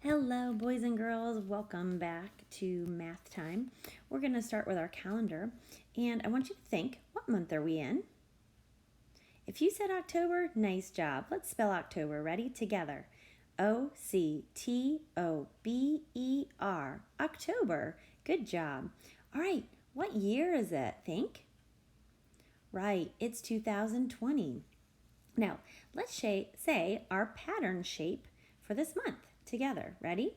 Hello, boys and girls. Welcome back to math time. We're going to start with our calendar, and I want you to think, what month are we in? If you said October, nice job. Let's spell October. Ready? Together. O-C-T-O-B-E-R. October. Good job. All right, what year is it? Think. Right, it's 2020. Now, let's say our pattern shape for this month together. Ready?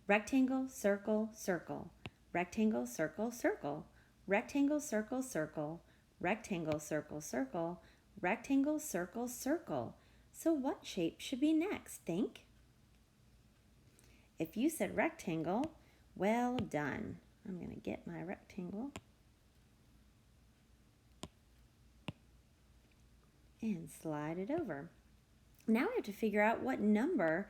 Rectangle, circle, circle. Rectangle, circle, circle. Rectangle, circle, circle. Rectangle, circle, circle. Rectangle, circle, circle. So what shape should be next? Think. If you said rectangle, well done. I'm going to get my rectangle and slide it over. Now we have to figure out what number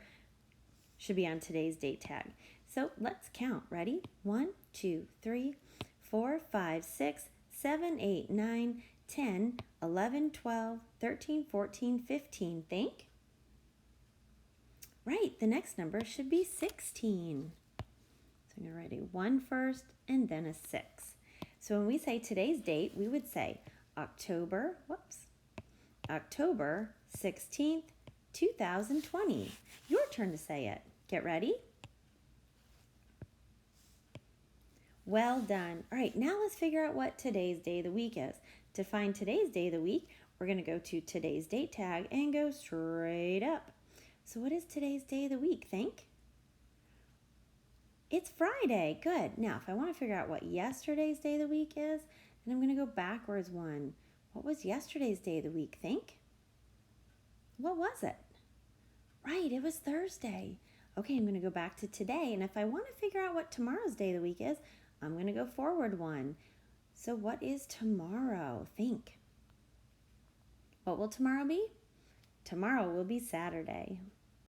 should be on today's date tag. So let's count. Ready? 1, 2, 3, 4, 5, 6, 7, 8, 9, 10, 11, 12, 13, 14, 15. Think. Right, the next number should be 16. So I'm going to write a 1 first and then a 6. So when we say today's date, we would say October 16th, 2020. Your turn to say it. Get ready? Well done. All right, now let's figure out what today's day of the week is. To find today's day of the week, we're going to go to today's date tag and go straight up. So what is today's day of the week? Think. It's Friday. Good. Now, if I want to figure out what yesterday's day of the week is, then I'm going to go backwards one. What was yesterday's day of the week? Think. What was it? Right, it was Thursday. Okay, I'm going to go back to today, and if I want to figure out what tomorrow's day of the week is, I'm going to go forward one. So what is tomorrow? Think. What will tomorrow be? Tomorrow will be Saturday.